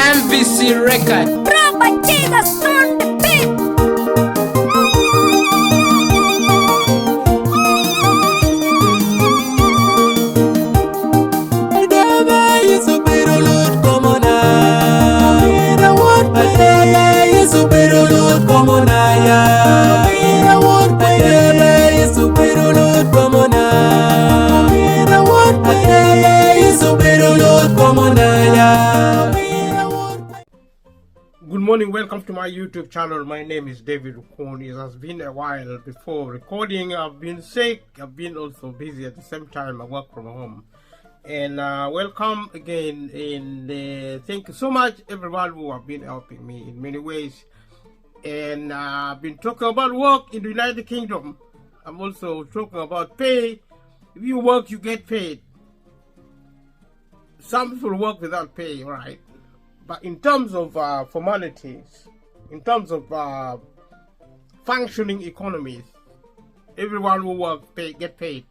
MVC record. Batidas on the beat. Good morning, welcome to my YouTube channel. My name is David Ukon. It has been a while before recording. I've been sick, I've been also busy at the same time. I work from home. And welcome again, and thank you so much everyone who have been helping me in many ways. And I've been talking about work in the United Kingdom. I'm also talking about pay. If you work, you get paid. Some people work without pay, right? But in terms of formalities, in terms of functioning economies, everyone who works get paid.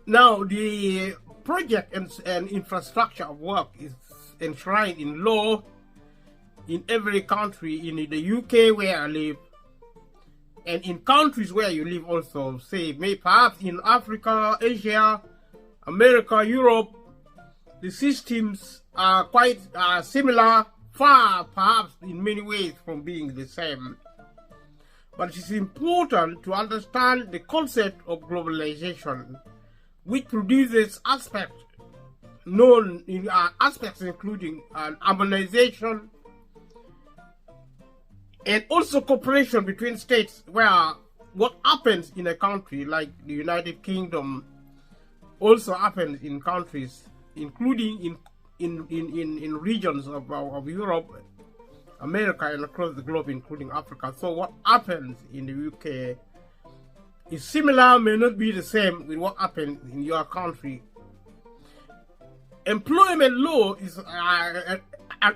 Now, the project and infrastructure of work is enshrined in law in every country, in the UK where I live, and in countries where you live also, say, perhaps in Africa, Asia, America, Europe. The systems are quite similar, far perhaps in many ways from being the same. But it is important to understand the concept of globalization, which produces aspects known in aspects including urbanization and also cooperation between states, where what happens in a country like the United Kingdom also happens in countries including in regions of Europe, America, and across the globe, including Africa. So what happens in the UK is similar, may not be the same with what happens in your country. Employment law is an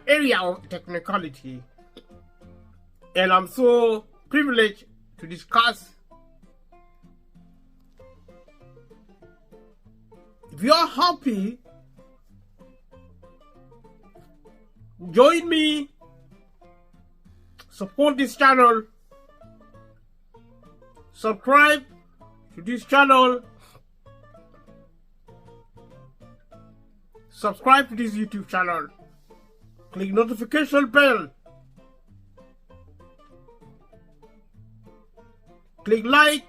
area of technicality, and I'm so privileged to discuss. If you're happy, join me, support this channel, subscribe to this channel, subscribe to this YouTube channel, click notification bell, click like,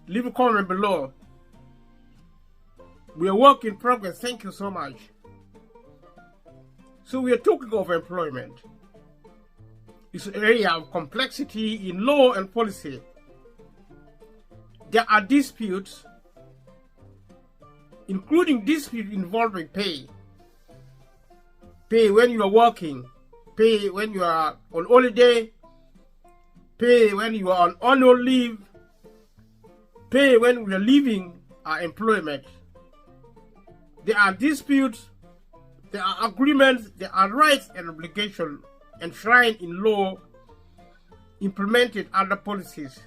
leave a comment below. We are work in progress. Thank you so much. So we are talking of employment. It's an area of complexity in law and policy. There are disputes, including disputes involving pay. Pay when you are working, pay when you are on holiday, pay when you are on annual leave, pay when we are leaving our employment. There are disputes, there are agreements, there are rights and obligations enshrined in law, implemented under policies,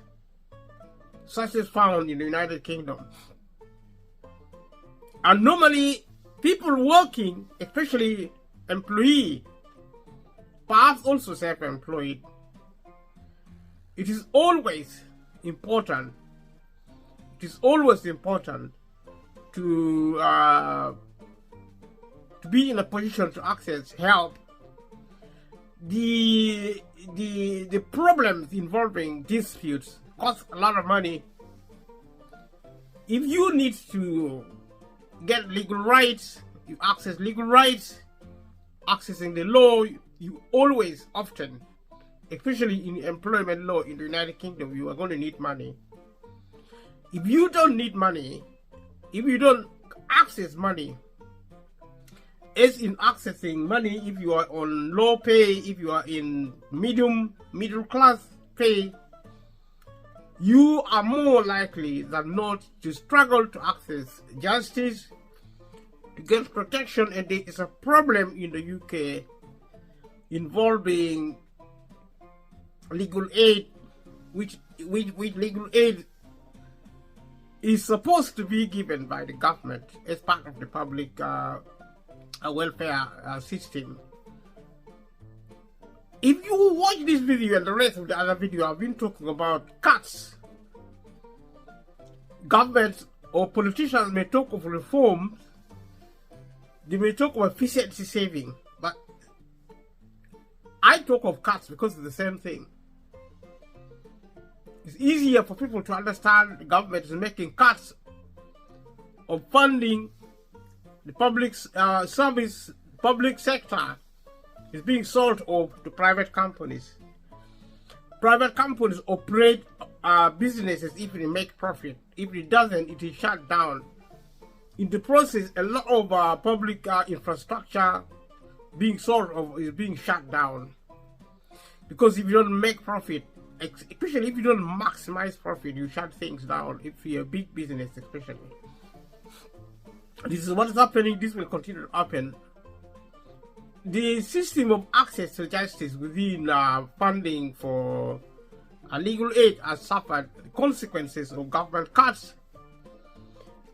such as found in the United Kingdom. And normally, people working, especially employee, perhaps also self-employed, it is always important. It is always important to be in a position to access help. The problems involving disputes cost a lot of money. If you need to get legal rights, you access legal rights, accessing the law, you always often, especially in employment law in the United Kingdom, you are going to need money. If you don't need money, if you don't access money, as in accessing money, if you are on low pay, if you are in middle class pay, you are more likely than not to struggle to access justice, to get protection, and there is a problem in the UK involving legal aid which legal aid is supposed to be given by the government as part of the public welfare system. If you watch this video and the rest of the other video, I've been talking about cuts. Governments or politicians may talk of reforms, they may talk of efficiency saving, but I talk of cuts because it's the same thing. It's easier for people to understand the government is making cuts of funding. The public service, public sector is being sold off to private companies. Private companies operate businesses if they make profit. If it doesn't, it is shut down. In the process, a lot of public infrastructure being sold off is being shut down. Because if you don't make profit, especially if you don't maximize profit, you shut things down. If you're a big business, especially. This is what is happening. This will continue to happen. The system of access to justice within funding for legal aid has suffered the consequences of government cuts.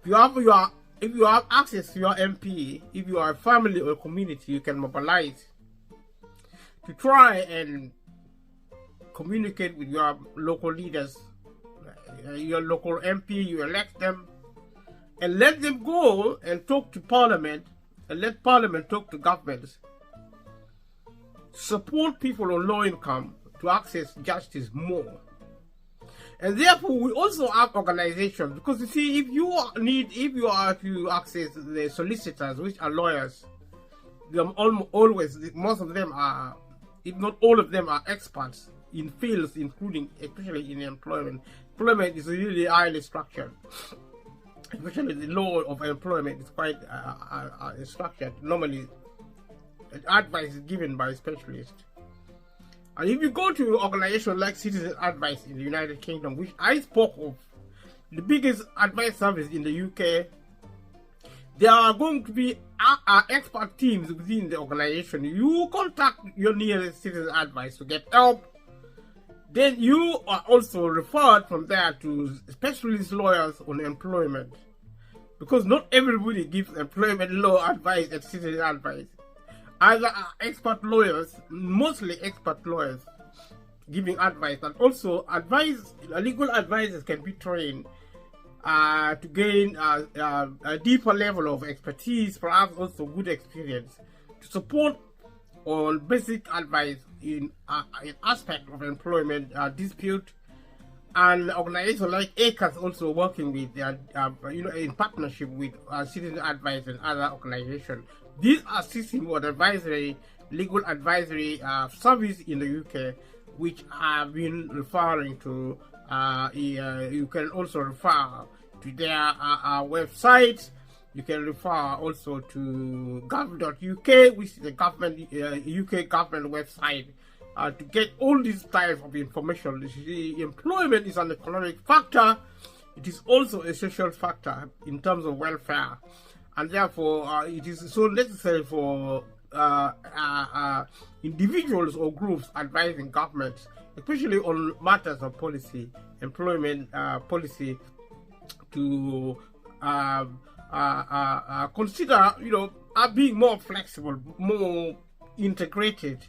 If you have access to your MP, if you are a family or a community, you can mobilize to try and communicate with your local leaders, your local MP. You elect them and let them go and talk to Parliament, and let Parliament talk to governments. Support people on low income to access justice more. And therefore, we also have organizations, because you see, if you are to access the solicitors, which are lawyers, most of them are, if not all of them, are experts in fields, including, especially in employment. Employment is really highly structured. Especially the law of employment is quite structured. Normally, advice is given by specialists. And if you go to organizations like Citizen Advice in the United Kingdom, which I spoke of, the biggest advice service in the UK, there are going to be expert teams within the organization. You contact your nearest Citizen Advice to get help. Then you are also referred from there to specialist lawyers on employment. Because not everybody gives employment law advice at Citizen Advice. Either expert lawyers, mostly expert lawyers, giving advice, and also legal advisors can be trained to gain a deeper level of expertise, perhaps also good experience, to support on basic advice in aspect of employment dispute. And organizations like ACAS also working with in partnership with Citizen Advice and other organizations. These are systems of advisory, legal advisory service in the UK, which I've been referring to. You can also refer to their website. You can refer also to gov.uk, which is the government UK government website, to get all these types of information. The employment is an economic factor. It is also a social factor in terms of welfare. And therefore, it is so necessary for individuals or groups advising governments, especially on matters of policy, employment policy, to consider, being more flexible, more integrated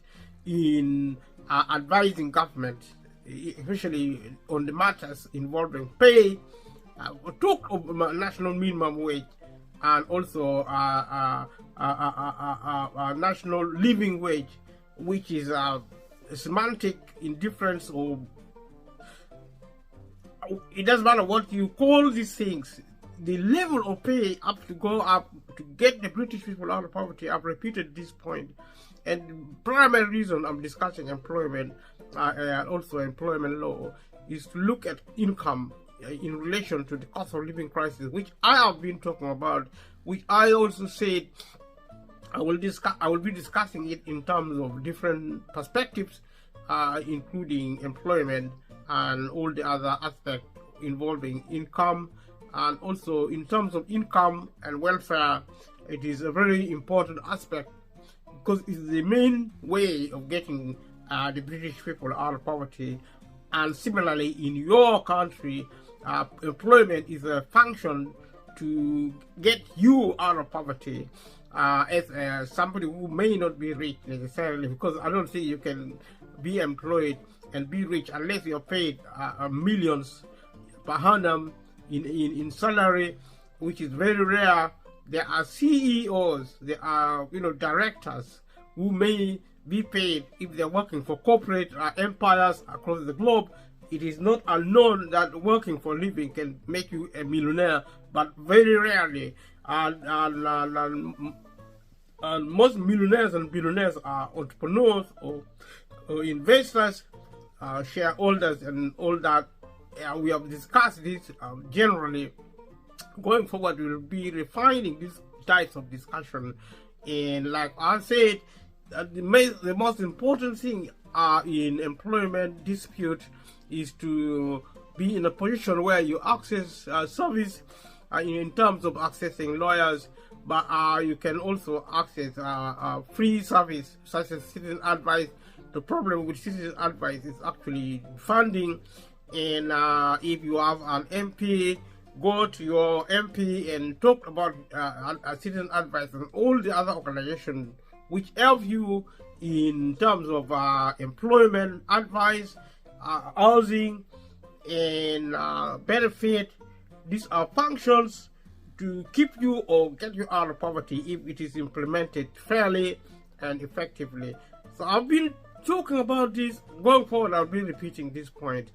in advising government, especially on the matters involving pay, talk of national minimum wage, and also national living wage, which is a semantic indifference, or it doesn't matter what you call these things. The level of pay have to go up to get the British people out of poverty. I've repeated this point. And the primary reason I'm discussing employment and also employment law is to look at income in relation to the cost of living crisis, which I have been talking about, which I also said I will be discussing it in terms of different perspectives, including employment and all the other aspects involving income. And also in terms of income and welfare, it is a very important aspect, because it's the main way of getting the British people out of poverty And similarly, in your country, employment is a function to get you out of poverty. As somebody who may not be rich necessarily, because I don't think you can be employed and be rich unless you're paid millions per annum in salary, which is very rare. There are CEOs, there are directors who may be paid if they're working for corporate empires across the globe. It is not unknown that working for a living can make you a millionaire, but very rarely. And most millionaires and billionaires are entrepreneurs or investors, shareholders, and all that. We have discussed this generally. Going forward, we will be refining these types of discussion. And like I said, the most important thing in employment dispute is to be in a position where you access service in terms of accessing lawyers, but you can also access free service such as citizen advice. The problem with citizen advice is actually funding, and if you have an MP, go to your MP and talk about citizen advice and all the other organizations which help you in terms of employment advice, housing, and benefit. These are functions to keep you or get you out of poverty if it is implemented fairly and effectively. So I've been talking about this. Going forward, I'll be repeating this point.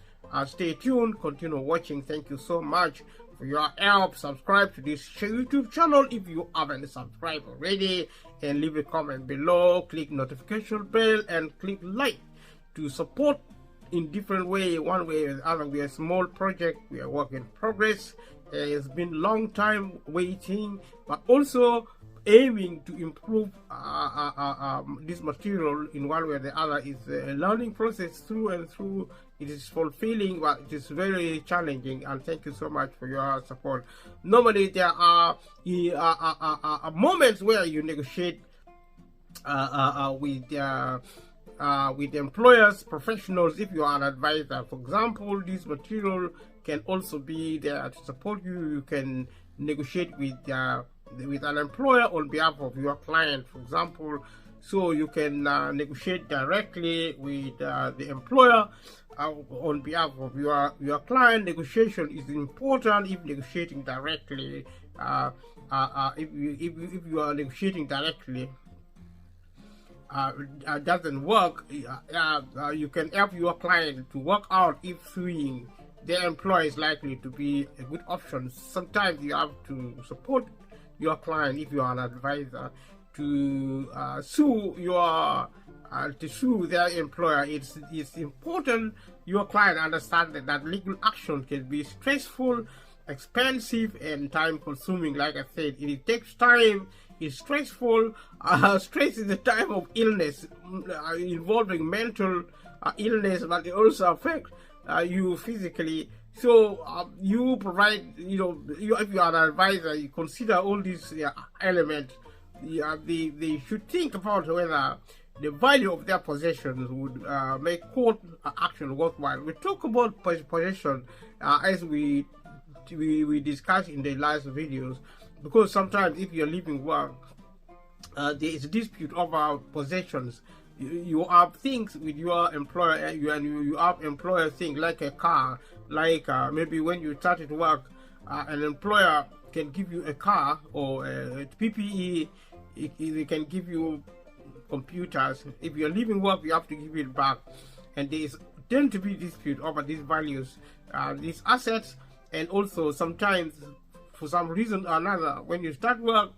Stay tuned, continue watching. Thank you so much for your help. Subscribe to this YouTube channel if you haven't subscribed already, and leave a comment below. Click notification bell and click like to support in different way, one way or the other. We are a small project, we are work in progress. It's been a long time waiting, but also aiming to improve this material in one way or the other. Is a learning process through and through. It is fulfilling, but it is very challenging, and thank you so much for your support. Normally there are moments where you negotiate with employers, professionals. If you are an advisor, for example, this material can also be there to support you. You can negotiate with an employer on behalf of your client, for example. So you can negotiate directly with the employer on behalf of your client. Negotiation is important if negotiating directly. If you are negotiating directly, doesn't work, you can help your client to work out if suing their employer is likely to be a good option. Sometimes you have to support your client if you are an advisor to sue their employer. It's important your client understand that legal action can be stressful, expensive, and time consuming. Like I said, it takes time. It's stressful. Stress is a type of illness involving mental illness, but it also affects you physically. So you provide, if you are an advisor, you consider all these elements. They should think about whether the value of their possessions would make court action worthwhile. We talk about possession as we discussed in the last videos, because sometimes if you're leaving work, there is a dispute over possessions. You have things with your employer, and you have employer things like a car, like maybe when you started work, an employer can give you a car or a PPE. They can give you computers. If you're leaving work, you have to give it back, and there tend to be dispute over these values, these assets. And also sometimes, for some reason or another, when you start work,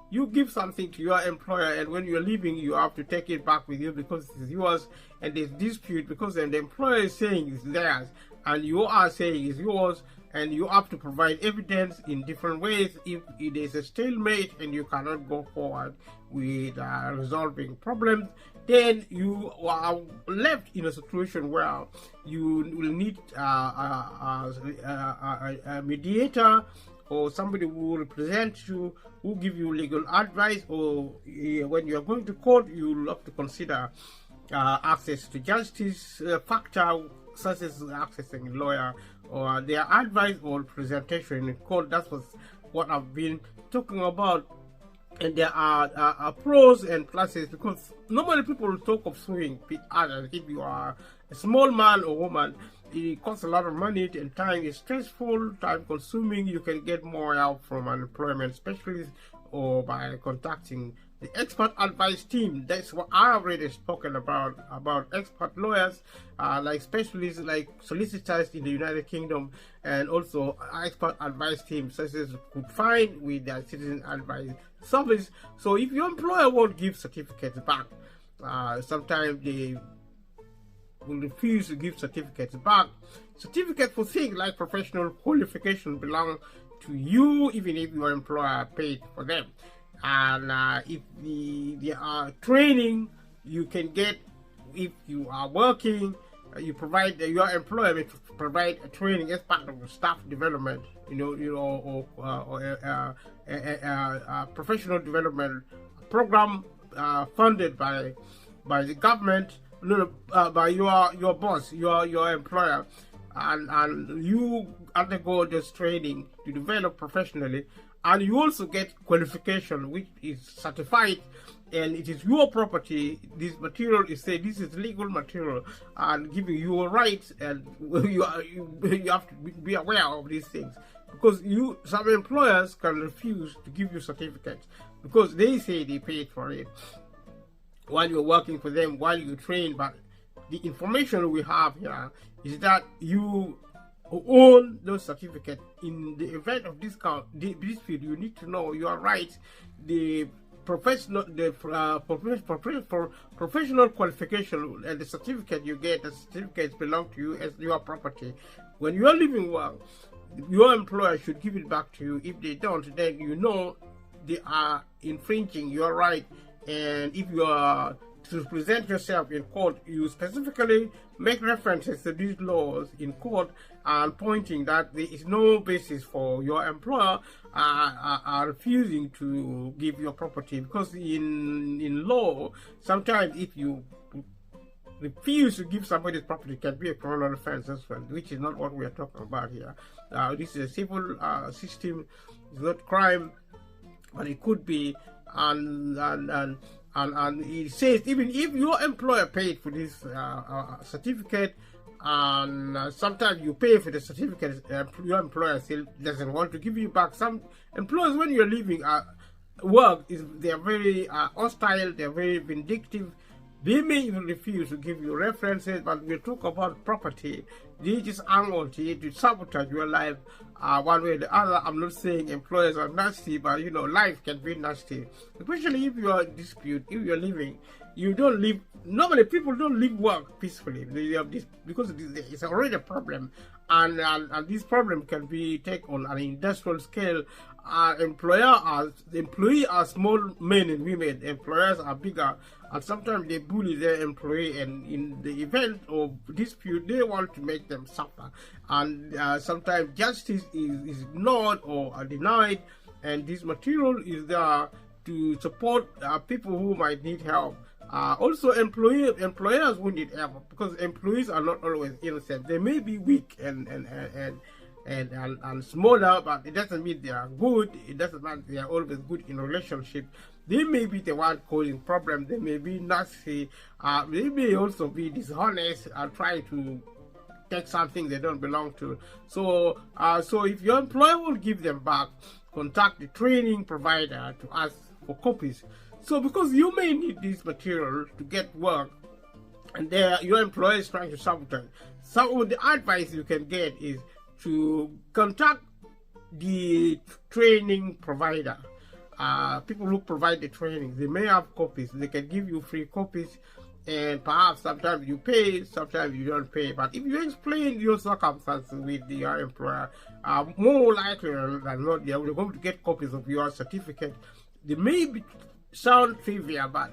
you give something to your employer, and when you're leaving, you have to take it back with you because it's yours, and there's dispute because then the employer is saying it's theirs and you are saying it's yours, and you have to provide evidence in different ways. If it is a stalemate and you cannot go forward with resolving problems, then you are left in a situation where you will need a mediator or somebody who will represent you, who give you legal advice, or when you are going to court, you will have to consider access to justice factor such as accessing a lawyer or their advice or presentation in court. That's what I've been talking about. And there are pros and pluses, because normally people talk of suing others. If you are a small man or woman, it costs a lot of money and time. Is stressful, time consuming. You can get more help from an employment specialist or by contacting the expert advice team. That's what I already spoken about expert lawyers, like specialists, like solicitors in the United Kingdom, and also expert advice teams such as could find with their citizen advice service. So if your employer won't give certificates back, sometimes they will refuse to give certificates back. Certificates for things like professional qualification belong to you, even if your employer paid for them. And if the training you can get, if you are working, you provide your employer will provide a training as part of staff development, or professional development program funded by the government, by your boss, your employer, and you undergo this training to develop professionally. And you also get qualification, which is certified, and it is your property. This material is said this is legal material and giving you a rights, and you have to be aware of these things, because some employers can refuse to give you certificates because they say they paid for it while you're working for them, while you train. But the information we have here is that you own those certificates. In the event of dispute, you need to know your rights. The professional qualification and the certificate you get, the certificates belong to you as your property. When you are leaving work, your employer should give it back to you. If they don't, then you know they are infringing your right. And if you are to present yourself in court, you specifically make references to these laws in court and pointing that there is no basis for your employer refusing to give your property. Because in law, sometimes if you refuse to give somebody's property, it can be a criminal offense as well, which is not what we are talking about here. This is a civil system. It's not crime, but it could be. And it says even if your employer paid for this certificate, and sometimes you pay for the certificate, your employer still doesn't want to give you back. Some employers, when you're leaving work, they're very hostile, they're very vindictive. They may even refuse to give you references, but we'll talk about property. They just angle to sabotage your life one way or the other. I'm not saying employers are nasty, but life can be nasty. Especially if you are in dispute, if you're living, you don't live. Normally, people don't leave work peacefully. They have this because it's already a problem, and this problem can be taken on an industrial scale. Employees are small men and women. Employers are bigger, and sometimes they bully their employee. And in the event of dispute, they want to make them suffer. And sometimes justice is ignored or denied. And this material is there to support people who might need help. Also, employers will need help, because employees are not always innocent. They may be weak and smaller, but it doesn't mean they are good. It doesn't mean they are always good in relationship. They may be the one causing problems. They may be nasty. They may also be dishonest and try to take something they don't belong to. So if your employer will give them back, contact the training provider to ask for copies. So because you may need this material to get work, and your employer is trying to sabotage. Some of the advice you can get is to contact the training provider. People who provide the training, they may have copies. They can give you free copies, and perhaps sometimes you pay, sometimes you don't pay. But if you explain your circumstances with your employer, more likely than not, you're going to get copies of your certificate. They may sound trivial, but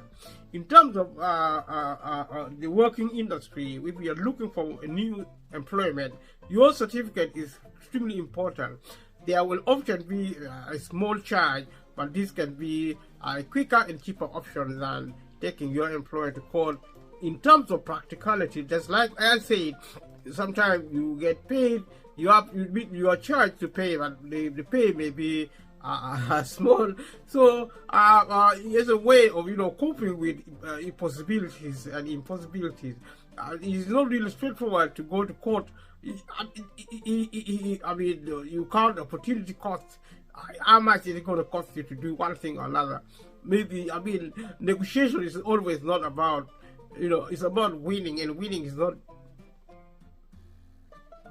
in terms of the working industry, if you are looking for a new employment, your certificate is extremely important. There will often be a small charge, but this can be a quicker and cheaper option than taking your employer to court. In terms of practicality, just like I said, sometimes you get paid, you are charged to pay, but the pay may be small. So it's a way of coping with possibilities and impossibilities. It's not really straightforward to go to court. I mean, you count opportunity costs. How much is it going to cost you to do one thing or another? Maybe, I mean, negotiation is always not about, it's about winning, and winning is not,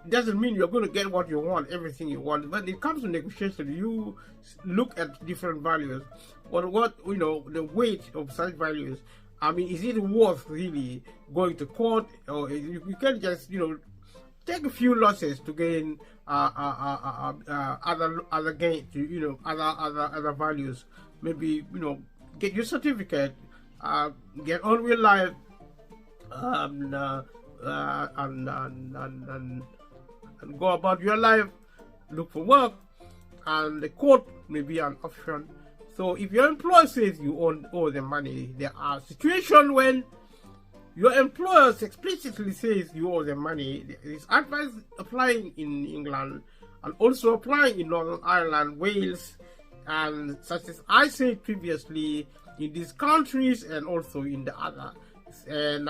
doesn't mean you're going to get what you want, everything you want. When it comes to negotiation, you look at different values. What the weight of such values. I mean, is it worth really going to court, or you can't just take a few losses to gain other gain, to other values. Maybe get your certificate, get on with life, and go about your life, look for work, and the court may be an option. So if your employer says you owe them money, there are situations when your employer explicitly says you owe them money. There is advice applying in England and also applying in Northern Ireland, Wales, and such as I said previously, in these countries and also in the other. And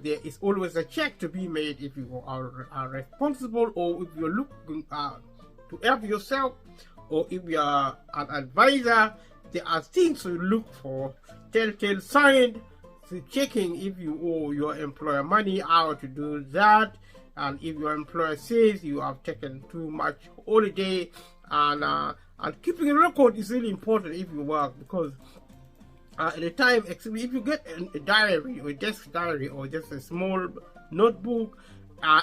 there is always a check to be made if you are responsible, or if you're looking to help yourself, or if you are an advisor. There are things to look for, telltale signs to checking if you owe your employer money, how to do that, and if your employer says you have taken too much holiday, and keeping a record is really important if you work, because at the time, if you get a diary or a desk diary or just a small notebook,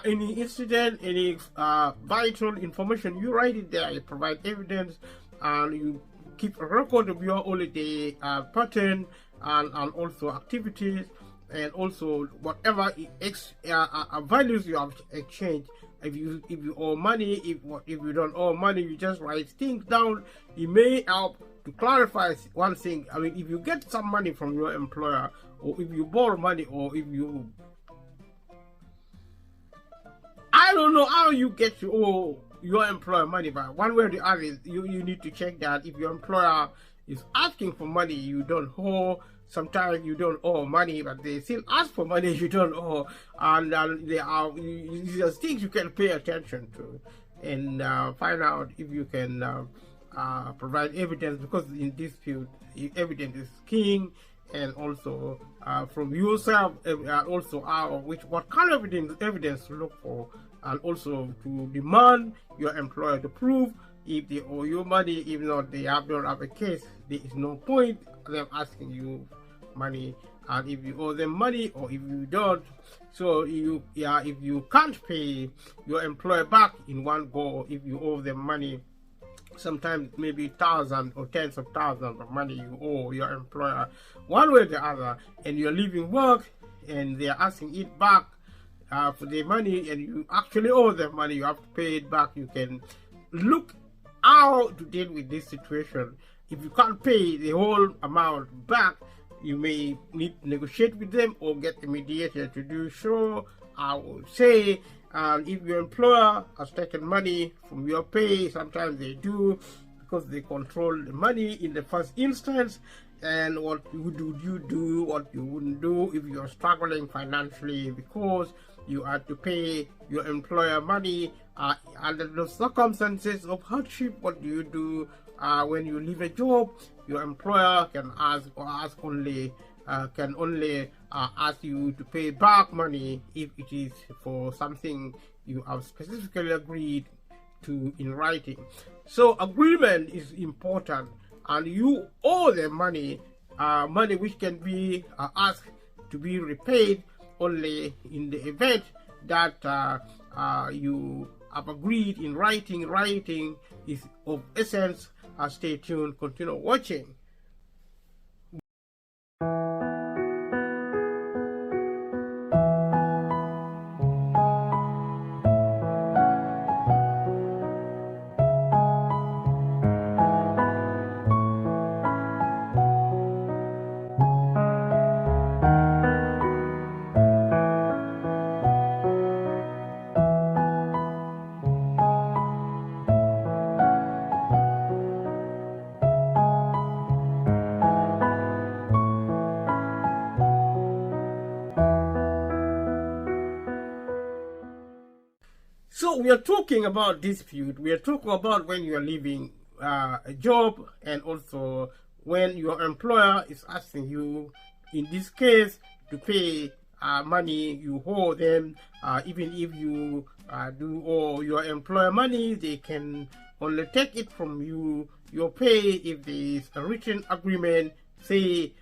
any incident, any vital information, you write it there, you provide evidence, and you keep a record of your holiday pattern and also activities, and also whatever values you have exchanged. If you owe money, if you don't owe money, you just write things down. It may help to clarify one thing. I mean, if you get some money from your employer, or if you borrow money, or if you, I don't know how you get to owe your employer money, but one way or the other, you need to check that. If your employer is asking for money you don't owe, sometimes you don't owe money, but they still ask for money you don't owe, and there are things you can pay attention to, and find out if you can provide evidence, because in this field, evidence is king. And also from yourself, also what kind of evidence to look for, and also to demand your employer to prove if they owe you money. If not, they don't have a case. There is no point them asking you money, and if you owe them money or if you don't, so if you can't pay your employer back in one go, if you owe them money, sometimes maybe thousands or tens of thousands of money you owe your employer, one way or the other, and you're leaving work and they're asking it back for the money, and you actually owe them money, you have to pay it back. You can look how to deal with this situation. If you can't pay the whole amount back, you may need to negotiate with them or get a mediator to do so. I would say, if your employer has taken money from your pay, sometimes they do, because they control the money in the first instance. And what would you do, what you wouldn't do if you're struggling financially because you had to pay your employer money under the circumstances of hardship? What do you do when you leave a job? Your employer can only ask you to pay back money if it is for something you have specifically agreed to in writing. So agreement is important, and you owe them money which can be asked to be repaid only in the event that you have agreed in writing. Writing is of essence. Stay tuned, continue watching. know, we are talking about dispute. We are talking about when you are leaving a job, and also when your employer is asking you, in this case, to pay money you owe them. Even if you do owe your employer money, they can only take it from you, your pay, if there is a written agreement to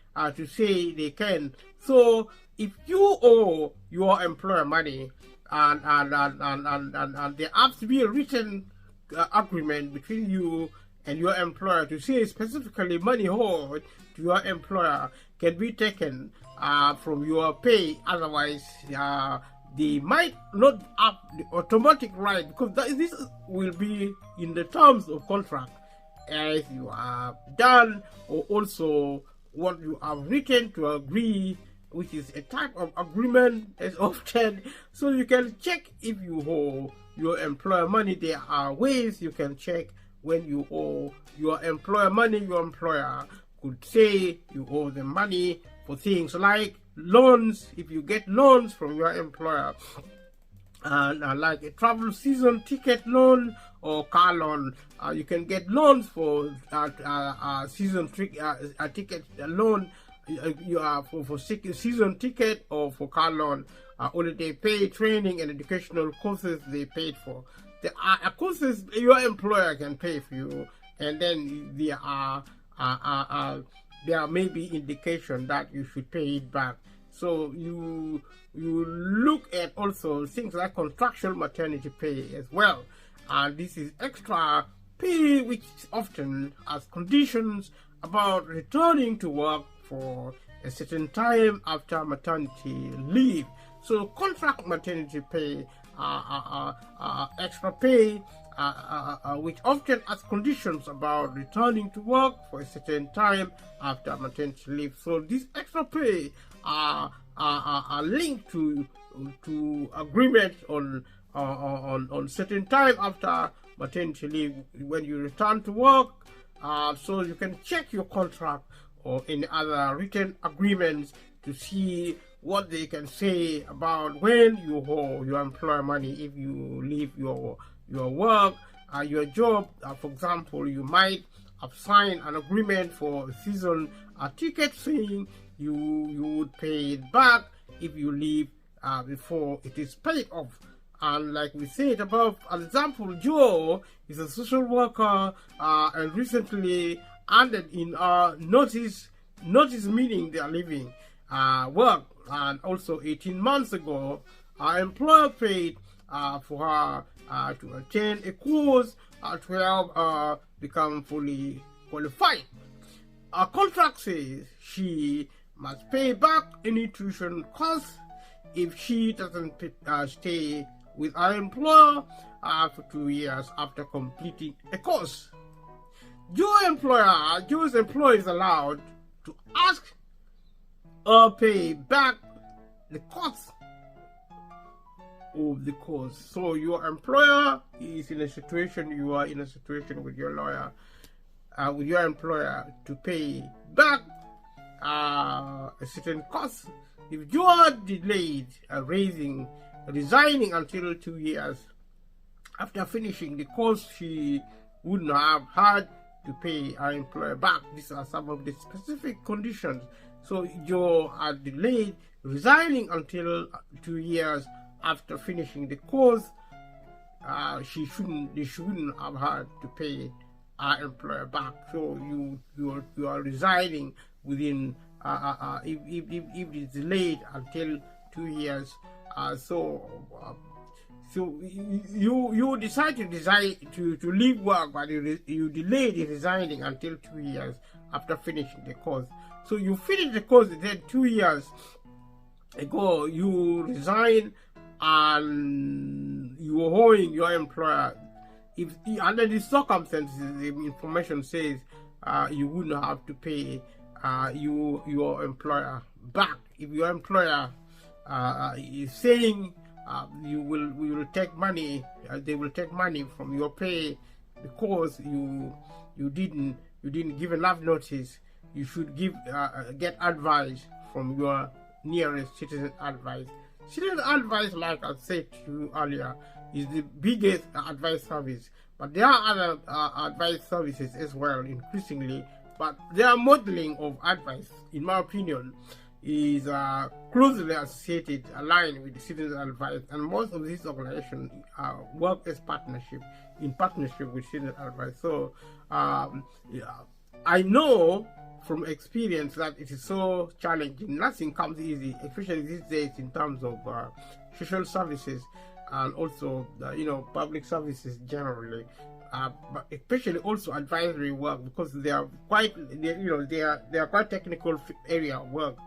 say they can. So if you owe your employer money, and there has to be a written agreement between you and your employer to say specifically money owed to your employer can be taken from your pay. Otherwise, they might not have the automatic right, because this will be in the terms of contract, as you have done, or also what you have written to agree, which is a type of agreement as often. So you can check if you owe your employer money. There are ways you can check when you owe your employer money. Your employer could say you owe them money for things like loans, if you get loans from your employer, like a travel season ticket loan or car loan. You can get loans for season ticket loan. You are for season ticket or for car loan. Holiday pay, training, and educational courses they paid for. There are courses your employer can pay for you, and then there may be indication that you should pay it back. So you look at also things like contractual maternity pay as well. And this is extra pay which often has conditions about returning to work for a certain time after maternity leave. So contract maternity pay, extra pay, which often has conditions about returning to work for a certain time after maternity leave. So these extra pay are linked to agreement on certain time after maternity leave when you return to work. So you can check your contract or any other written agreements to see what they can say about when you owe your employer money if you leave your work, your job. For example, you might have signed an agreement for a season ticket saying you would pay it back if you leave before it is paid off. And like we said above, an example, Joe is a social worker and recently handed in notice meaning they are leaving work. And also 18 months ago, our employer paid for her to attend a course to help become fully qualified. Our contract says she must pay back any tuition costs if she doesn't stay with our employer for 2 years after completing a course. Joe's employer is allowed to ask or pay back the cost of the course. So your employer is in a situation, you are in a situation with your lawyer, with your employer to pay back a certain cost. If you are delayed resigning until 2 years after finishing the course, she wouldn't have had to pay our employer back. These are some of the specific conditions. So you are delayed resigning until 2 years after finishing the course. They shouldn't have had to pay our employer back. So you are resigning within if it's delayed until 2 years. So you decide to leave work, but you delayed resigning until 2 years after finishing the course. So you finish the course, then 2 years ago you resign, and you are owing your employer. If under these circumstances, the information says you wouldn't have to pay your employer back. If your employer is saying we will take money, they will take money from your pay because you didn't give enough notice. You should get advice from your nearest citizen advice. Citizen advice, like I said to you earlier, is the biggest advice service. But there are other advice services as well, increasingly. But their modeling of advice, in my opinion, is closely associated, aligned with the citizen advice, and most of these organizations work as in partnership with citizen advice. So I know from experience that it is so challenging. Nothing comes easy, especially these days in terms of social services and also public services generally. But especially also advisory work, because they are quite technical area of work.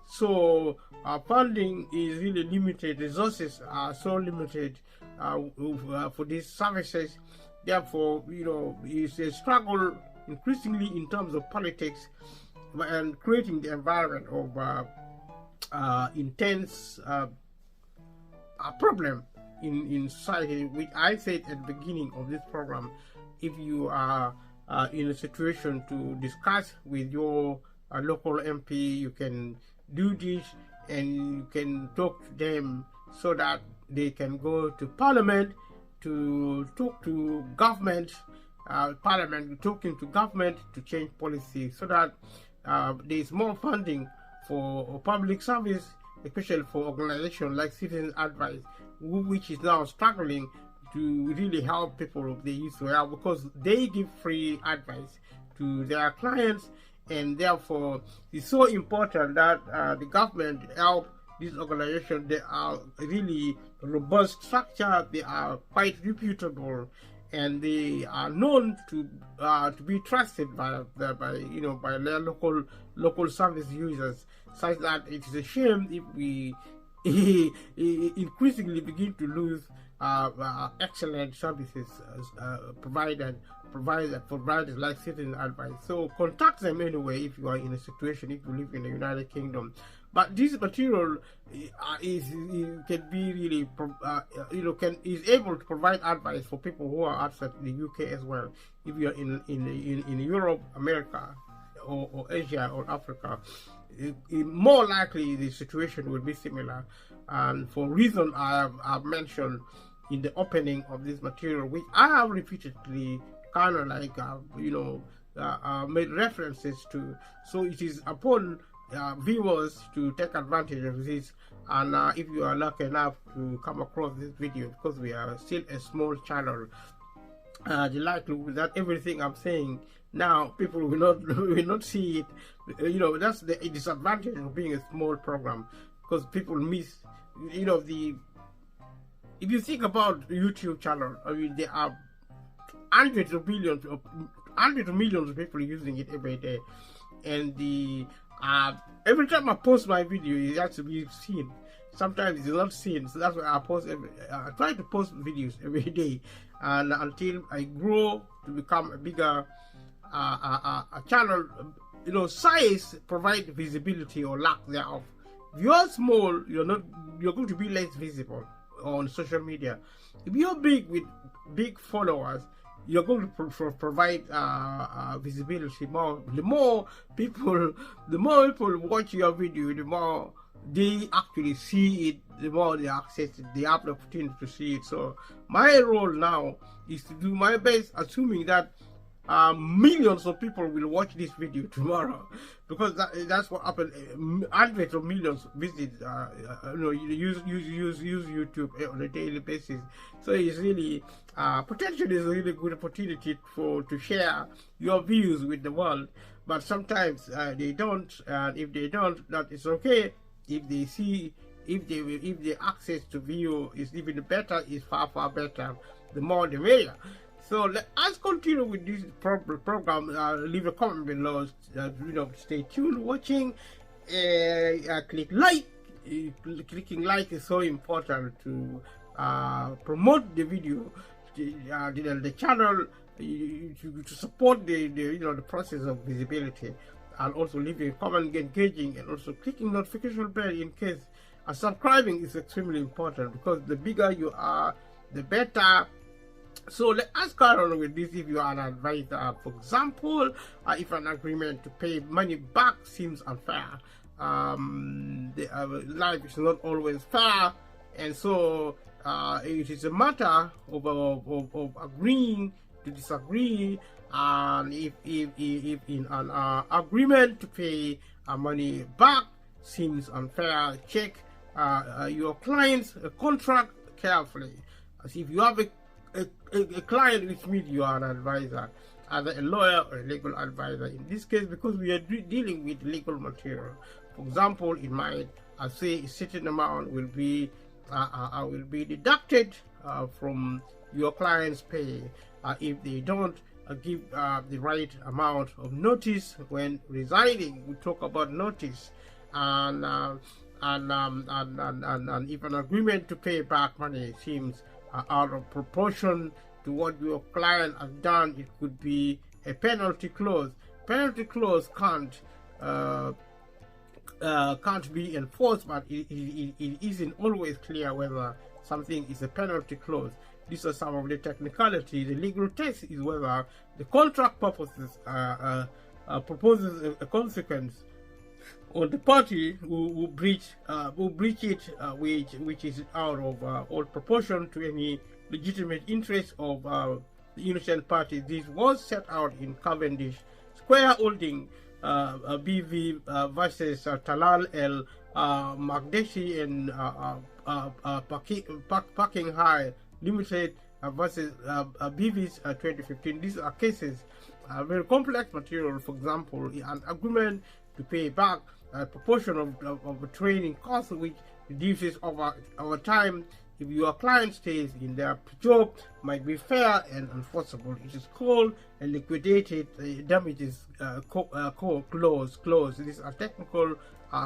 So funding is really limited. Resources are so limited for these services. Therefore, it's a struggle increasingly in terms of politics and creating the environment of intense problem in society, which I said at the beginning of this program. If you are in a situation to discuss with your local MP, you can do this and you can talk to them so that they can go to parliament to talk to government, talking to government to change policy, so that there is more funding for public service, especially for organizations like Citizen Advice, which is now struggling to really help people they used to help, because they give free advice to their clients, and therefore it's so important that the government help these organizations. They are really robust structure, they are quite reputable, and they are known to be trusted by their local service users, such that it is a shame if we increasingly begin to lose excellent services providers like Citizen Advice. So contact them anyway if you are in a situation, if you live in the United Kingdom. But this material can be really is able to provide advice for people who are outside the UK as well. If you are in Europe, America, or Asia or Africa, more likely the situation will be similar. And for reasons I've mentioned in the opening of this material, which I have repeatedly kind of made references to. So it is upon viewers to take advantage of this, and if you are lucky enough to come across this video, because we are still a small channel, the likelihood that everything I'm saying now people will not see it. That's the disadvantage of being a small program, because people miss if you think about YouTube channel, I mean, there are hundreds of millions of people using it every day, and every time I post my video, it has to be seen. Sometimes it's not seen, so that's why I try to post videos every day, and until I grow to become a bigger a channel. Size provide visibility or lack thereof. If you are small, you're going to be less visible on social media. If you're big with big followers, you're going to provide visibility more. The more people watch your video, the more they actually see it, the more they access it, they have the opportunity to see it. So my role now is to do my best, assuming that millions of people will watch this video tomorrow, because that's what happened. Hundreds of millions visit, use YouTube on a daily basis. So it's really potentially is a really good opportunity to share your views with the world. But sometimes they don't, and if they don't, that is okay. If they see, if the access to view is even better, is far better. The more the merrier. So let us continue with this program. Leave a comment below. Stay tuned, watching. Click like. Clicking like is so important to promote the video, the channel, to support the process of visibility, and also leaving a comment, engaging, and also clicking notification bell in case. Subscribing is extremely important, because the bigger you are, the better. So let us carry on with this. If you are an advisor, for example, if an agreement to pay money back seems unfair, life is not always fair, and so it is a matter of agreeing to disagree, and if in an agreement to pay money back seems unfair, check your client's contract carefully. As if you have a client, which means you are an advisor, either a lawyer or a legal advisor. In this case, because we are dealing with legal material, for example, it might say a certain amount will be deducted from your client's pay if they don't give the right amount of notice when resigning. We talk about notice, and if an agreement to pay back money seems out of proportion to what your client has done, it could be a penalty clause. Penalty clause can't be enforced, but it isn't always clear whether something is a penalty clause. These are some of the technicalities. The legal test is whether the contract purposes proposes a consequence on the party who breach it, which is out of all proportion to any legitimate interest of the innocent party. This was set out in Cavendish Square Holding BV versus Talal El Magdeshi and Parking High Limited versus BV's 2015. These are cases, very complex material. For example, an agreement to pay back a proportion of a training cost, which reduces over time if your client stays in their job, might be fair and enforceable. It is called a liquidated damages clause. These are technical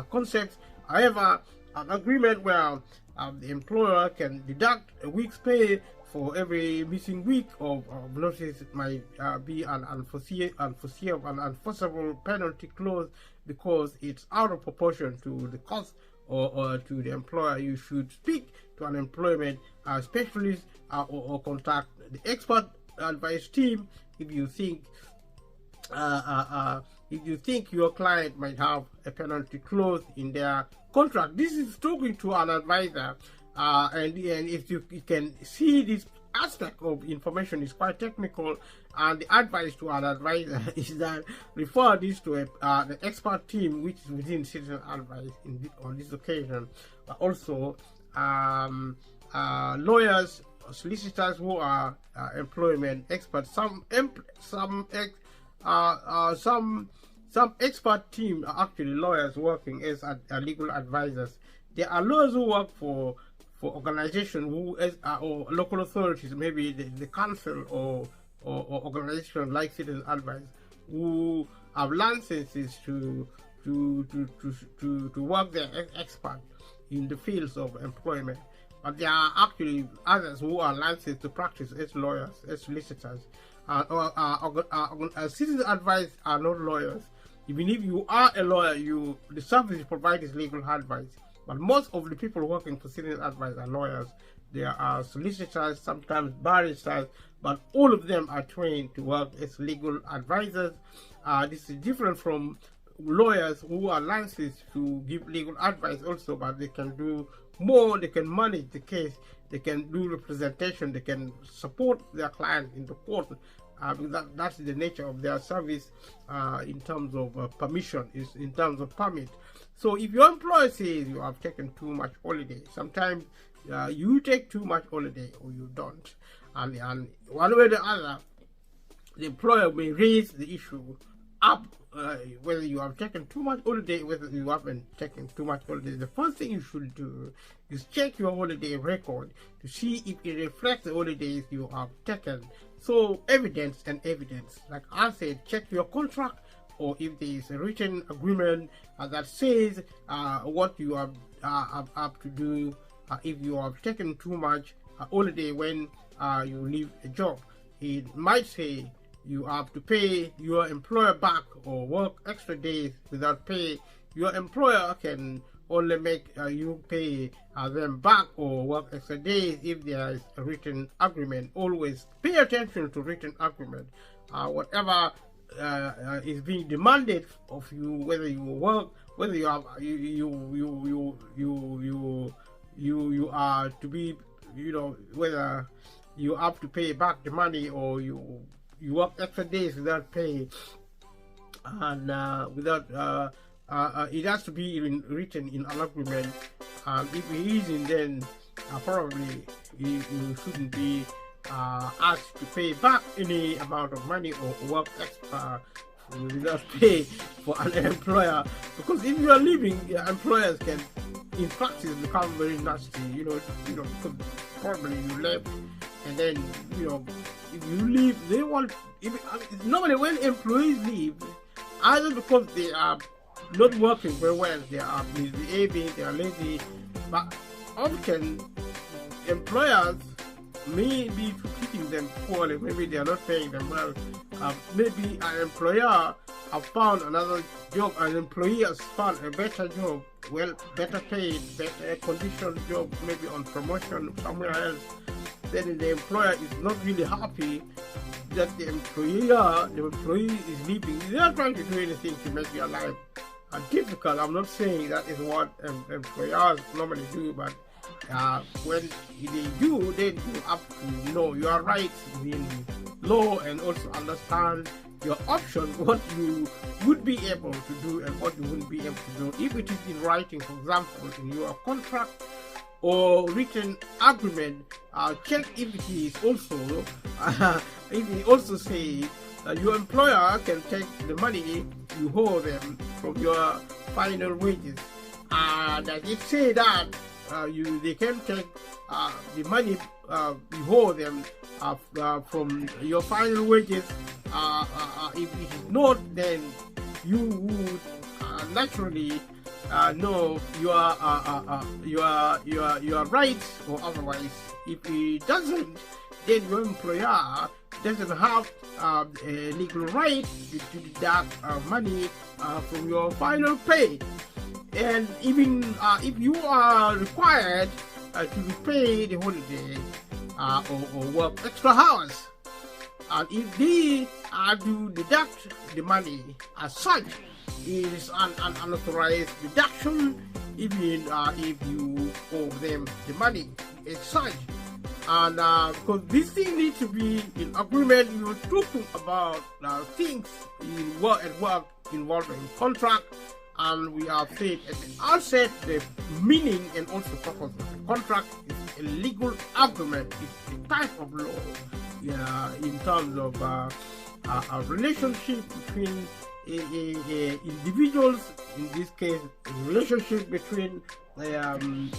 concepts. However, an agreement where the employer can deduct a week's pay for every missing week of notice might be an unforeseeable and unenforceable penalty clause because it's out of proportion to the cost or to the employer. You should speak to an employment specialist or contact the expert advice team if you think your client might have a penalty clause in their contract. This is talking to an advisor, and if you can see this aspect of information is quite technical, and the advice to an advisor is that refer this to the expert team, which is within citizen advice on this occasion. But also lawyers, solicitors who are employment experts. Some expert team are actually lawyers working as legal advisors. There are lawyers who work for organizations who or local authorities, maybe the council or organizations like Citizen Advice, who have licenses to work their expert in the fields of employment. But there are actually others who are licensed to practice as lawyers, as solicitors. Citizen Advice are not lawyers. Even if you are a lawyer, the service you provide is legal advice. But most of the people working for Citizen Advice are lawyers. There are solicitors, sometimes barristers, but all of them are trained to work as legal advisors. This is different from lawyers who are licensed to give legal advice also, but they can do more. They can manage the case, they can do representation, they can support their clients in the court. That's the nature of their service in terms of permission, is in terms of permit. So if your employer says you have taken too much holiday, sometimes you take too much holiday or you don't, and one way or the other, the employer may raise the issue up, whether you have taken too much holiday, whether you haven't taken too much holiday. The first thing you should do is check your holiday record to see if it reflects the holidays you have taken. So evidence, like I said, check your contract, or if there is a written agreement that says what you have to do if you have taken too much holiday when you leave a job. It might say you have to pay your employer back or work extra days without pay. Your employer can only make you pay them back or work extra days if there is a written agreement. Always pay attention to written agreement. Whatever is being demanded of you, whether you work, whether you have you are to be whether you have to pay back the money or you work extra days without pay, and without it has to be written in an agreement. If it isn't, then probably you shouldn't be asked to pay back any amount of money or work extra without pay for an employer, because if you are leaving, employers can in practice become very nasty, because probably you left, and then if you leave, they want, normally when employees leave, either because they are not working very well, they are misbehaving, they are lazy, but often employers may be treating them poorly, maybe they are not paying them well. Maybe an employer has found another job, an employee has found a better job, better paid, better conditioned job, maybe on promotion somewhere else. Then the employer is not really happy that the employee is leaving. They are trying to do anything to make their life difficult. I'm not saying that is what employers normally do, but when they do, then you have to know your rights in law and also understand your options, what you would be able to do and what you wouldn't be able to do. If it is in writing, for example, in your contract or written agreement, check if it is also, if it also says your employer can take the money you owe them from your final wages. Does it say that they can take the money you owe them from your final wages? If it is not, then you would naturally know your rights or otherwise. If it doesn't, then your employer doesn't have a legal right to deduct money from your final pay. And even if you are required to pay the holiday or work extra hours, and if they do deduct the money as such, it is an unauthorized deduction, even if you owe them the money as such. And because this thing needs to be in agreement, we were talking about things in work involving contract, and we have said at the outset the meaning and also purpose of the contract is a legal agreement. It's a type of law in terms of a relationship between individuals, in this case a relationship between the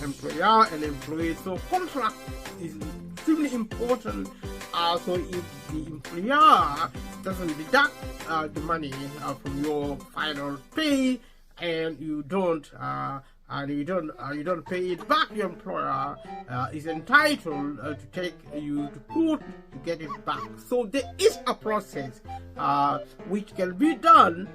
employer and employee. So contract is extremely important. So if the employer doesn't deduct the money from your final pay, and you don't pay it back, your employer is entitled to take you to court to get it back. So there is a process which can be done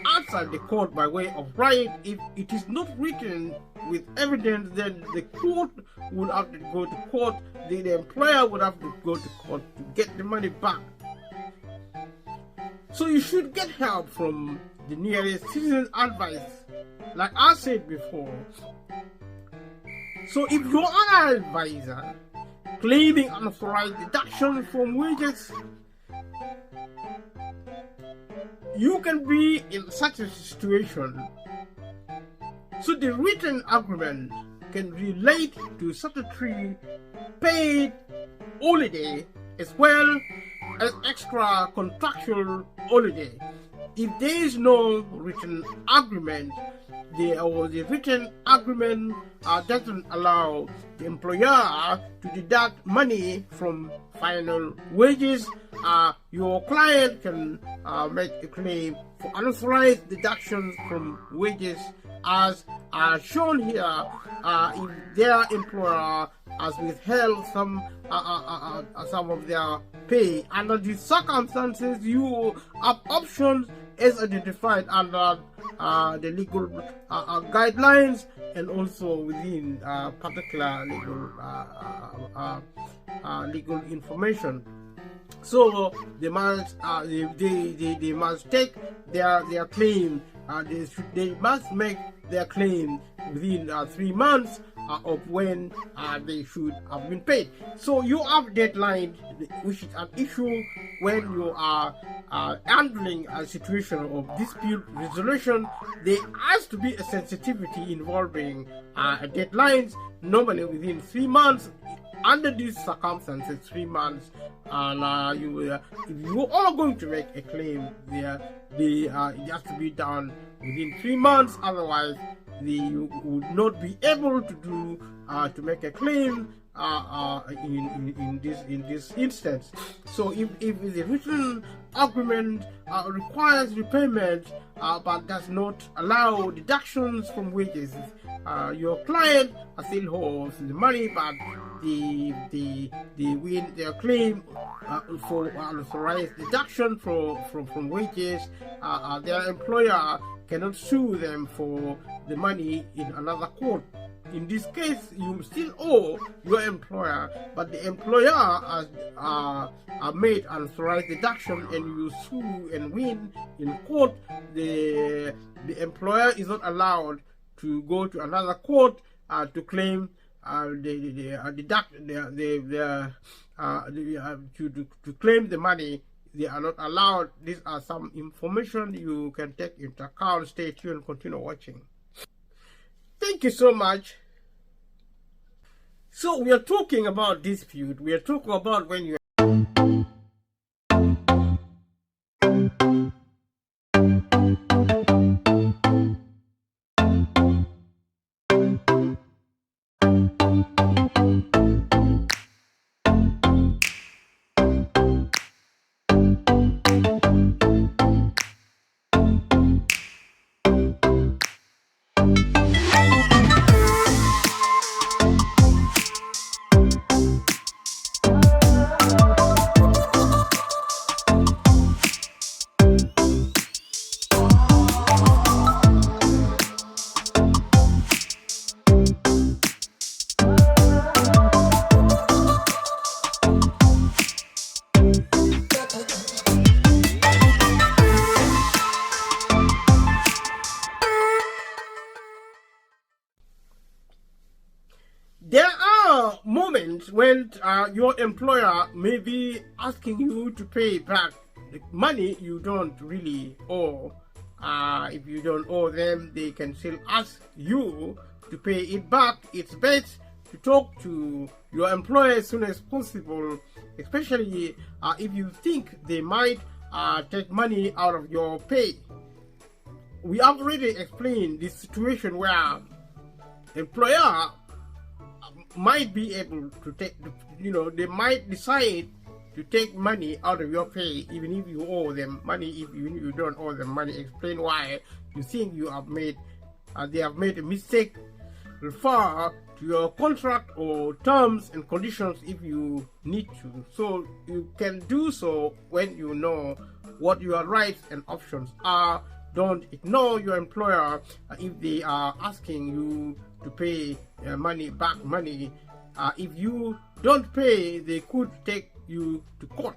outside the court by way of right. If it is not written with evidence, then the court would have to go to court. The employer would have to go to court to get the money back. So you should get help from the nearest citizen advice, like I said before. So if you are an advisor claiming unauthorized deduction from wages, you can be in such a situation. So the written agreement can relate to statutory paid holiday as well as extra contractual holiday. If there is no written agreement, the written agreement doesn't allow the employer to deduct money from final wages. Your client can make a claim for unauthorized deductions from wages, as shown here. If their employer has withheld some of their pay. Under these circumstances, you have options as identified under the legal guidelines and also within particular legal information. So they must take their claim. They must make their claim within 3 months of when they should have been paid. So you have deadline, which is an issue when you are handling a situation of dispute resolution. There has to be a sensitivity involving deadlines, normally within 3 months. Under these circumstances, 3 months, and if you are going to make a claim, it has to be done within 3 months. Otherwise, you would not be able to do to make a claim in this instance. So if the written agreement requires repayment but does not allow deductions from wages, your client still owes the money, but their claim for unauthorized deduction from wages, their employer cannot sue them for the money in another court. In this case, you still owe your employer, but the employer has made unauthorized deduction, and you sue and win in court. The employer is not allowed to go to another court to claim to claim the money. They are not allowed. These are some information you can take into account. Stay tuned, continue watching. Thank you so much. So we are talking about dispute. We are talking about when you there are moments when your employer may be asking you to pay back the money you don't really owe. If you don't owe them, they can still ask you to pay it back. It's best to talk to your employer as soon as possible, especially if you think they might take money out of your pay. We have already explained this situation where employer might be able to take, they might decide to take money out of your pay even if you owe them money, even if you don't owe them money. Explain why you think you have made, they have made a mistake. Refer to your contract or terms and conditions if you need to. So you can do so when you know what your rights and options are. Don't ignore your employer if they are asking you to pay back money. If you don't pay, they could take you to court.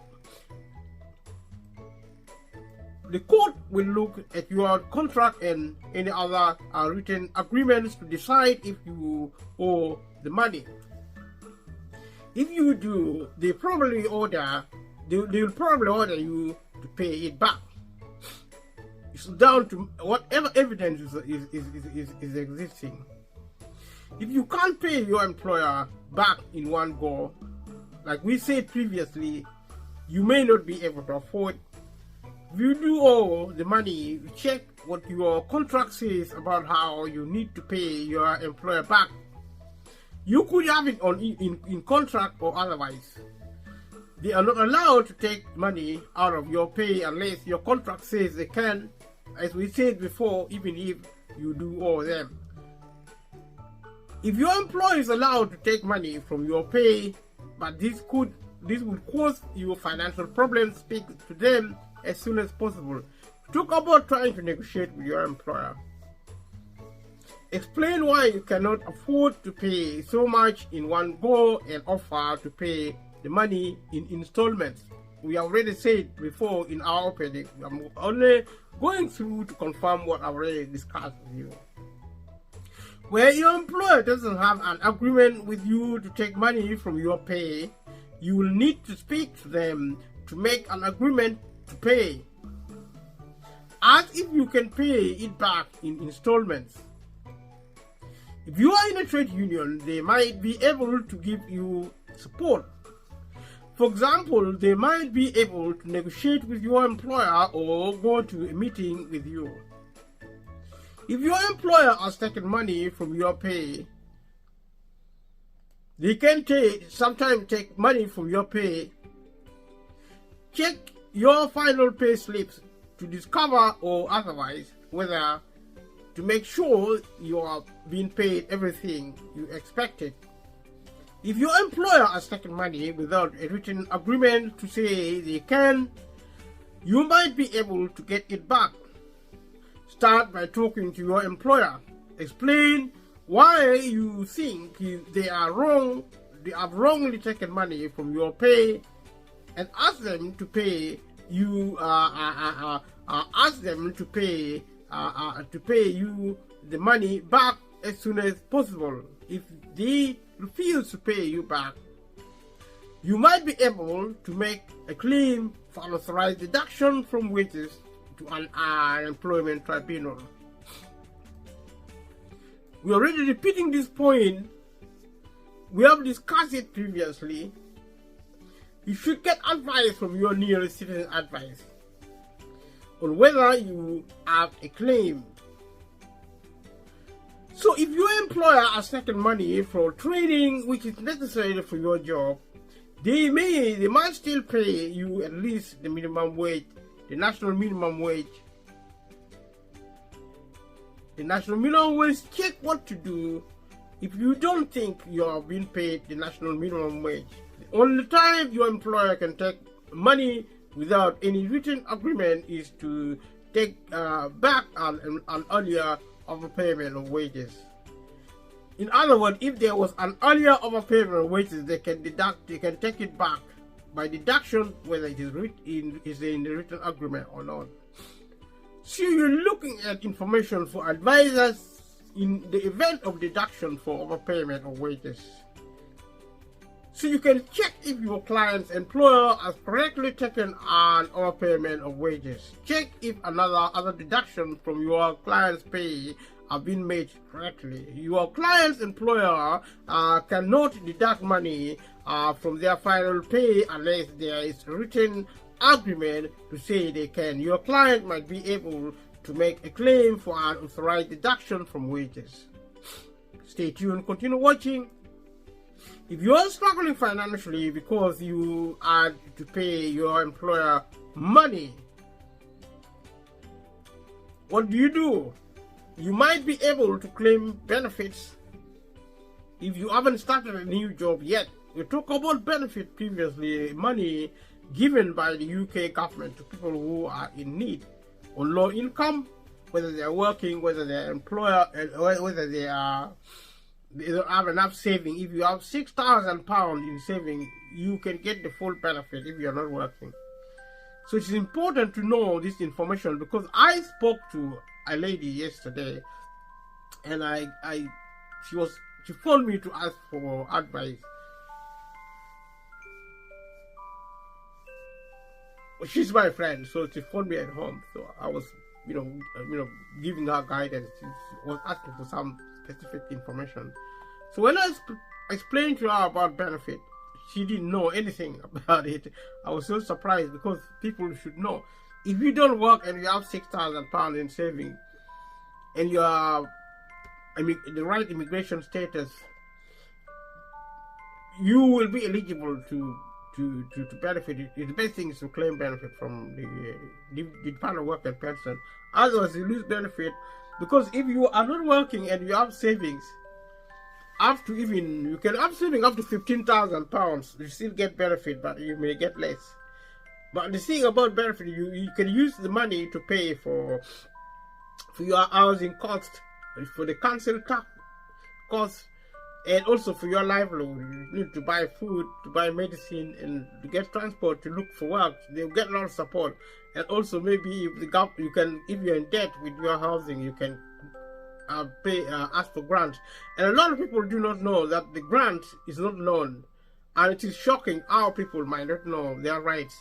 The court will look at your contract and any other written agreements to decide if you owe the money. If you do, they will probably order you to pay it back. It's down to whatever evidence is existing. If you can't pay your employer back in one go, like we said previously, you may not be able to afford. If you do owe the money, check what your contract says about how you need to pay your employer back. You could have it in contract or otherwise. They are not allowed to take money out of your pay unless your contract says they can, as we said before, even if you do owe them. If your employer is allowed to take money from your pay, but this would cause you financial problems, speak to them as soon as possible. Talk about trying to negotiate with your employer. Explain why you cannot afford to pay so much in one go and offer to pay the money in installments. We already said before in our opening. I'm only going through to confirm what I already discussed with you. Where your employer doesn't have an agreement with you to take money from your pay, you will need to speak to them to make an agreement to pay. Ask if you can pay it back in installments. If you are in a trade union, they might be able to give you support. For example, they might be able to negotiate with your employer or go to a meeting with you. If your employer has taken money from your pay, they can sometimes take money from your pay. Check your final pay slips to discover or otherwise whether to make sure you are being paid everything you expected. If your employer has taken money without a written agreement to say they can, you might be able to get it back. Start by talking to your employer. Explain why you think they are wrong. They have wrongly taken money from your pay, and ask them to pay you. Ask them to pay you the money back as soon as possible. If they refuse to pay you back, you might be able to make a claim for unauthorized deduction from wages to an unemployment tribunal. We're already repeating this point. We have discussed it previously. You should get advice from your nearest citizen advice on whether you have a claim. So if your employer has taken money for training which is necessary for your job, they might still pay you at least the minimum wage, the national minimum wage. The national minimum wage, check what to do if you don't think you are being paid the national minimum wage. The only time your employer can take money without any written agreement is to take back an earlier overpayment of wages. In other words, if there was an earlier overpayment of wages, they can take it back by deduction, whether it is in the written agreement or not. So you're looking at information for advisors in the event of deduction for overpayment of wages. So you can check if your client's employer has correctly taken an overpayment of wages. Check if other deduction from your client's pay have been made correctly. Your client's employer cannot deduct money from their final pay unless there is a written agreement to say they can. Your client might be able to make a claim for an authorized deduction from wages. Stay tuned, continue watching. If you are struggling financially because you had to pay your employer money, what do? You might be able to claim benefits if you haven't started a new job yet. We talked about benefit previously, money given by the UK government to people who are in need or low income, whether they are working, whether they are employer, whether they don't have enough saving. If you have £6,000 in saving, you can get the full benefit if you are not working. So it's important to know this information, because I spoke to a lady yesterday, and she phoned me to ask for advice. She's my friend, so she phoned me at home. So I was, giving her guidance. She was asking for some specific information. So when I explained to her about benefit, she didn't know anything about it. I was so surprised, because people should know. If you don't work and you have £6,000 in saving, and you are the right immigration status, you will be eligible to benefit. The best thing is to claim benefit from the Department of Work and Pension. Otherwise, you lose benefit, because if you are not working and you have savings, you can have saving up to £15,000, you still get benefit, but you may get less. But the thing about benefit, you can use the money to pay for your housing cost, for the council tax cost, and also for your livelihood. You need to buy food, to buy medicine, and to get transport, to look for work. They'll get a lot of support. And also maybe if you're in debt with your housing, you can ask for grants, and a lot of people do not know that the grant is not known, and it is shocking how people might not know their rights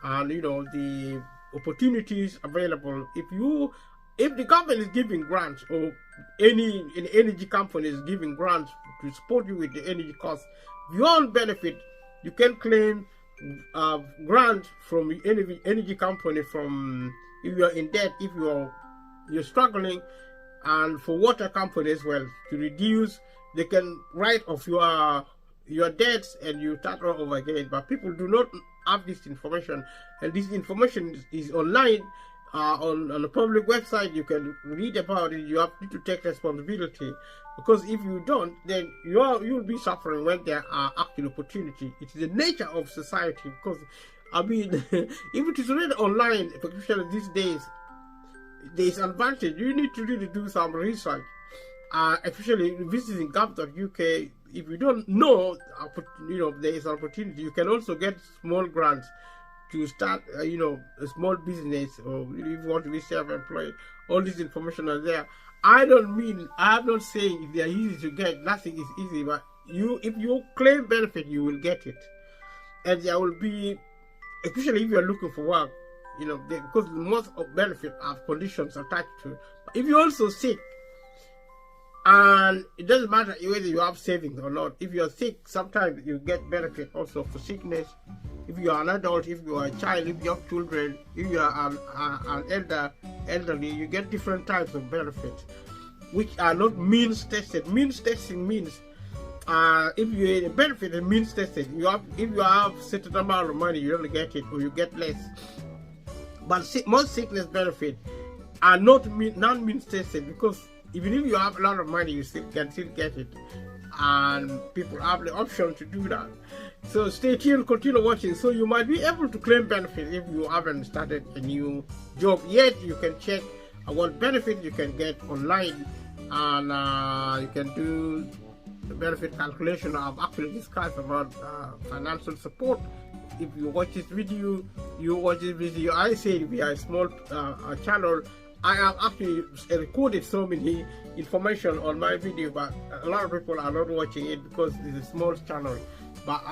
and the opportunities available. If the government is giving grants, or any energy company is giving grants to support you with the energy costs, beyond benefit, you can claim grant from energy company from if you are in debt, if you're struggling, and for water company as well, to reduce, they can write off your debts and you start all over again. But people do not have this information, and this information is online on a public website. You can read about it. You have to take responsibility, because if you don't, then you'll be suffering when there are actual opportunity. It's the nature of society, because I mean, if it is read online, especially these days, there is advantage. You need to really do some research, especially visiting gov.uk. If you don't know, there is an opportunity. You can also get small grants to start, a small business, or if you want to be self-employed. All this information are there. I'm not saying if they are easy to get. Nothing is easy, but if you claim benefit, you will get it, and there will be, especially if you are looking for work, because most of benefit have conditions attached to it. But if you're also sick, and it doesn't matter whether you have savings or not, if you're sick, sometimes you get benefit also for sickness. If you are an adult, if you are a child, if you have children, if you are an elderly, you get different types of benefits, which are not means tested. Means testing means if you benefit is means tested. If you have certain amount of money, you don't get it, or you get less. But most sickness benefit are not non-means tested, because even if you have a lot of money, you can still get it, and people have the option to do that. So stay tuned, continue watching, so you might be able to claim benefit if you haven't started a new job yet. You can check what benefit you can get online, and you can do the benefit calculation. I've actually discussed about financial support. If you watch this video, I said we are a small channel. I have actually recorded so many information on my video, but a lot of people are not watching it because it's a small channel. But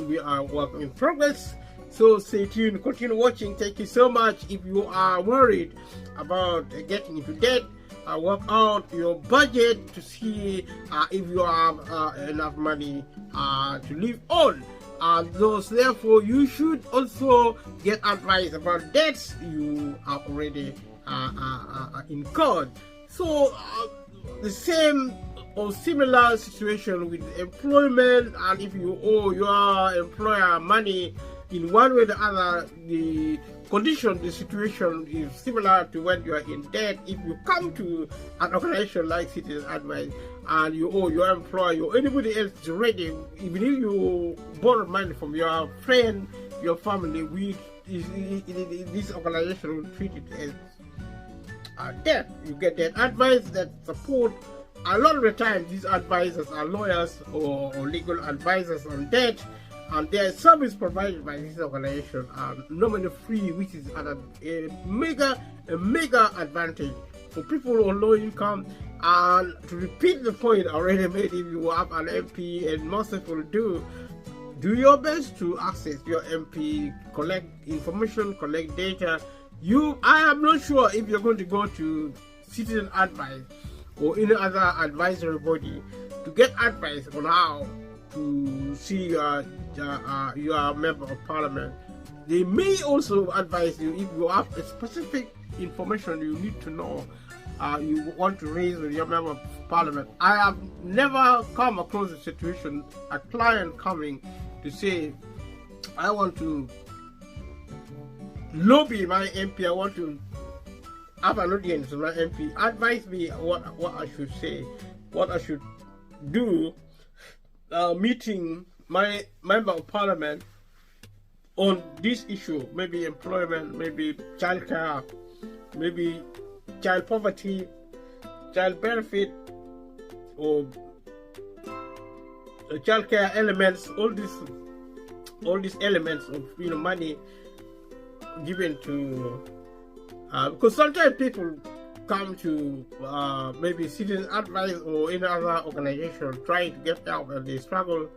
we are work in progress, so stay tuned, continue watching. Thank you so much. If you are worried about getting into debt, work out your budget to see if you have enough money to live on. Therefore, you should also get advice about debts you have already incurred. So the same or similar situation with employment, and if you owe your employer money in one way or the other, the condition, the situation is similar to when you are in debt. If you come to an organization like Citizen Advice and you owe your employer or anybody else already, even if you borrow money from your friend, your family, this organization will treat it as debt. You get that advice, that support. A lot of the time, these advisors are lawyers or legal advisors on debt, and their service provided by this organization are normally free, which is a mega advantage for people on low income. And to repeat the point I already made, if you have an MP, and most people do your best to access your MP, collect information, collect data. I am not sure if you're going to go to Citizen Advice or any other advisory body to get advice on how to see your member of parliament. They may also advise you if you have a specific information you need to know, you want to raise with your member of parliament. I have never come across a situation, a client coming to say, I want to lobby my MP, I want to have an audience with my MP, advise me what I should say, what I should do, meeting my member of parliament on this issue, maybe employment, maybe child care, maybe child poverty, child benefit, or child care elements, all these elements of money given to because sometimes people come to maybe Citizen Advice or any other organization trying to get help and they struggle,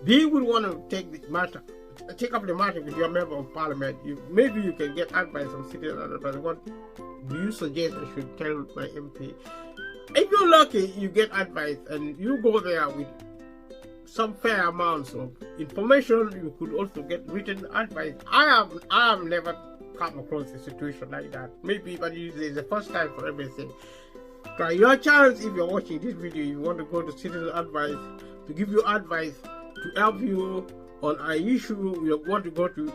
they would want to take up the matter with your member of parliament. Maybe you can get advice from Citizen Advice. What do you suggest I should tell my MP? If you're lucky, you get advice and you go there with some fair amounts of information. You could also get written advice. I have never come across a situation like that. Maybe, but it's the first time for everything. Try your chance. If you're watching this video, you want to go to Citizen Advice to give you advice, to help you on an issue. You want to go to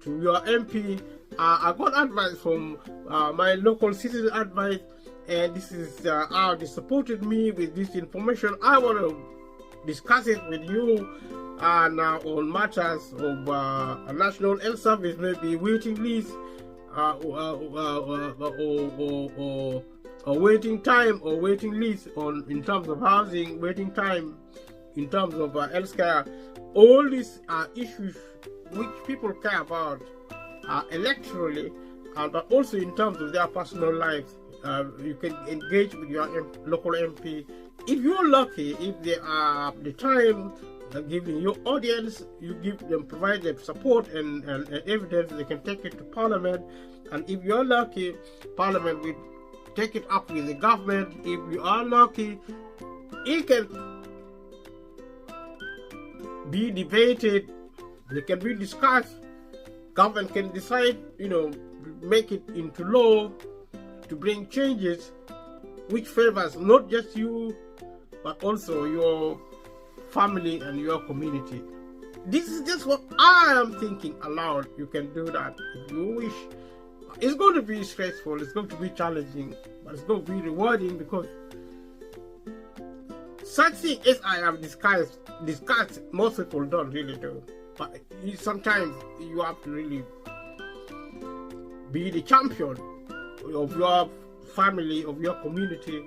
your MP. I got advice from my local Citizen Advice, and this is how they supported me with this information. I want to discuss it with you on matters of a national health service, maybe waiting list or waiting time or waiting list on in terms of housing, waiting time in terms of healthcare. All these are issues which people care about electorally, but also in terms of their personal lives. You can engage with your local MP. If you're lucky, if they are the time giving you audience, you provide them support and evidence, they can take it to Parliament. And if you're lucky, Parliament will take it up with the government. If you are lucky, it can be debated, they can be discussed. Government can decide, make it into law to bring changes which favors not just you but also your family and your community. This is just what I am thinking aloud. You can do that if you wish. It's going to be stressful, it's going to be challenging, but it's going to be rewarding, because such things as I have discussed, most people don't really do. But sometimes you have to really be the champion of your family, of your community.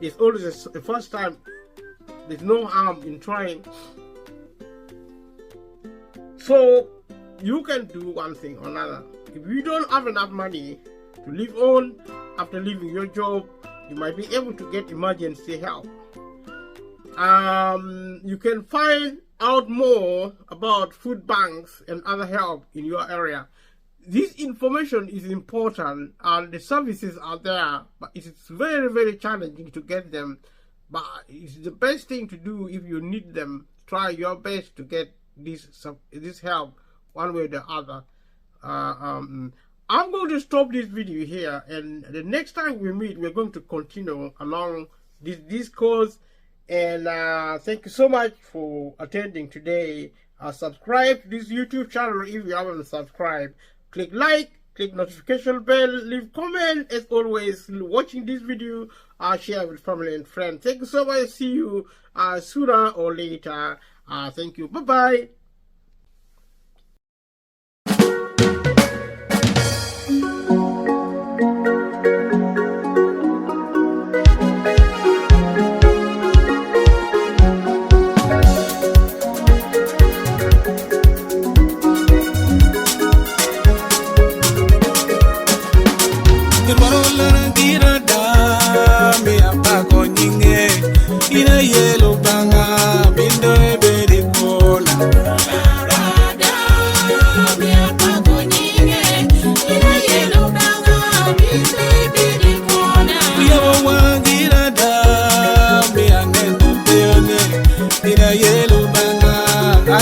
It's always the first time. There's no harm in trying. So you can do one thing or another. If you don't have enough money to live on after leaving your job, you might be able to get emergency help. You can find out more about food banks and other help in your area. This information is important and the services are there, but it's very, very challenging to get them. But it's the best thing to do if you need them. Try your best to get this help one way or the other. I'm going to stop this video here, and the next time we meet, we're going to continue along this discourse. And thank you so much for attending today. Subscribe to this YouTube channel if you haven't subscribed. Click like, click notification bell, leave comment. As always, watching this video, share with family and friends. Thank you so much. See you sooner or later. Thank you. Bye-bye. Yellow banga,